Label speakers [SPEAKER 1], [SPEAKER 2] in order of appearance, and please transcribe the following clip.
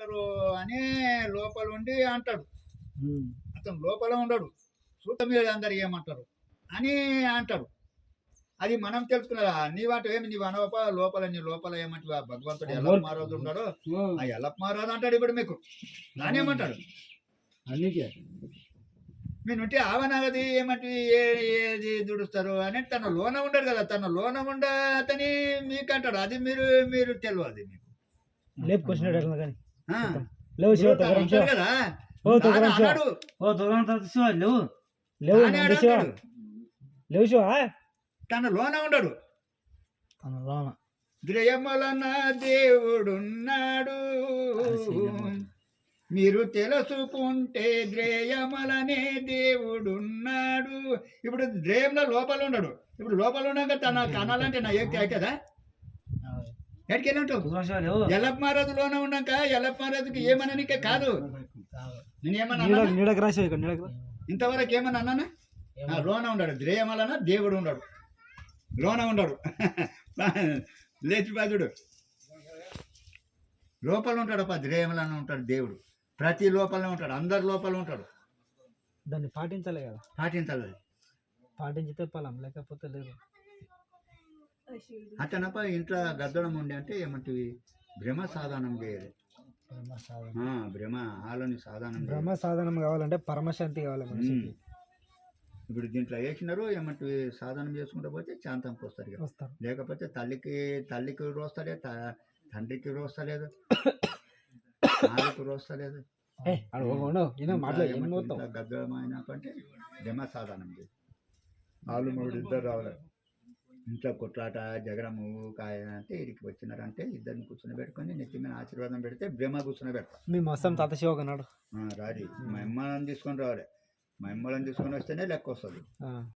[SPEAKER 1] ఏమంటారు అని లోపల ఉండి అంటాడు. అతను లోపల ఉండడు. చూత మీరు అందరు ఏమంటారు అని అంటాడు. అది మనం తెలుసుకున్నదా నీ వాటి ఏమి నీవు అనవప లోపల నీ లోపల ఏమంటే భగవంతుడు ఎల్లప్ప మహారాజు ఉన్నాడో ఆ ఎల్లప్ప మహారాజు అంటాడు. ఇప్పుడు మీకు నానేమంటాడు
[SPEAKER 2] అందుకే
[SPEAKER 1] మీరు ఉంటే ఆవనగది ఏమంటే ఏది దుడుస్తారు అని తన లోన ఉండడు కదా. తన లోన ఉండ అతని మీకు అంటాడు. అది మీరు మీరు తెలియదు మీకు
[SPEAKER 3] లేపుకొచ్చినాడు కానీ
[SPEAKER 1] ఆ,
[SPEAKER 3] లేవు శివ
[SPEAKER 1] ఇప్పుడు తను ఉంటాడు కదా
[SPEAKER 3] ఓ
[SPEAKER 1] తాను
[SPEAKER 3] తొగరం శివ
[SPEAKER 1] అన్నాడు.
[SPEAKER 2] ఓ దూరం శివ లేవు
[SPEAKER 3] లేవు
[SPEAKER 1] తానే
[SPEAKER 3] నంది శివ
[SPEAKER 1] అంటాడు.
[SPEAKER 3] లేవు శివ
[SPEAKER 1] తన లోన ఉండడు.
[SPEAKER 3] తన లోన
[SPEAKER 1] ద్రయములన దేవుడున్నాడు మీరు తెలుసుకుంటే ద్రేయములనే దేవుడున్నాడు. ఇప్పుడు ద్రేయంలో లోపల ఉండడు. ఇప్పుడు లోపల ఉన్నాక తన కనాలంటే నా ఏకి అవుతుందా? ఎక్కడికి వెళ్ళి ఉంటావు?
[SPEAKER 2] దూరం శివ లేవు
[SPEAKER 1] ఎల్లప్ప మహారాజులోనే ఉన్నాక ఎల్లప్ప మహారాజుకి ఏమననికే కాదు. నేను ఏమన్నా
[SPEAKER 3] నీడకు రాసి ఇక్కడ నీడకు రా.
[SPEAKER 1] ఇంతవరకు ఏమన్నా అన్నానా? లోన ఉండడు. ద్రేయమలన దేవుడు ఉండడు. లోన ఉండడు. లేచిపాదుడు లోపల ఉంటాడు. ద్రేయమలన ఉంటాడు దేవుడు. ప్రతి లోపలనే ఉంటాడు. అందరి లోపల ఉంటాడు.
[SPEAKER 3] దాన్ని పాటించాలి కదా.
[SPEAKER 1] పాటించాలి అది.
[SPEAKER 3] పాటించితే ఫలం లేకపోతే లేదు.
[SPEAKER 1] అతనప్ప ఇంట్లో గద్దడం ఉండే అంటే ఏమంటివి భ్రమ సాధనం చేయాలి. భ్రమ ఆలోని సాధనం చేయాలి.
[SPEAKER 3] బ్రహ్మ సాధనం కావాలంటే పరమశాంతి కావాలి మనిషికి.
[SPEAKER 1] ఇప్పుడు దీంట్లో వేసినారు ఏమంటే సాధనం చేసుకుంటూ పోతే శాంతంకి వస్తారు ఇక.
[SPEAKER 3] వస్తారు
[SPEAKER 1] లేకపోతే తల్లికి రోస్తలే, తండ్రికి రోస్తలేదు, నాన్నకి రోస్తలేదు. గద్దమైనప్పంటే భ్రమ సాధనం చేయాలి. వాళ్ళు మూడు ఇద్దరు రావాలి. ఇంట్లో కొట్లాట జగడము కాయ అంటే ఇడికి వచ్చినారంటే ఇద్దరిని కూర్చొని పెట్టుకొని నెత్తి మీద ఆశీర్వాదం పెడితే భ్రమ కూర్చొని పెడతాం.
[SPEAKER 3] మీ మొత్తం తాత శివ కన్నాడు
[SPEAKER 1] రాది మా అమ్మని తీసుకొని రావాలి. మా అమ్మలను తీసుకొని వస్తేనే లెక్క వస్తుంది.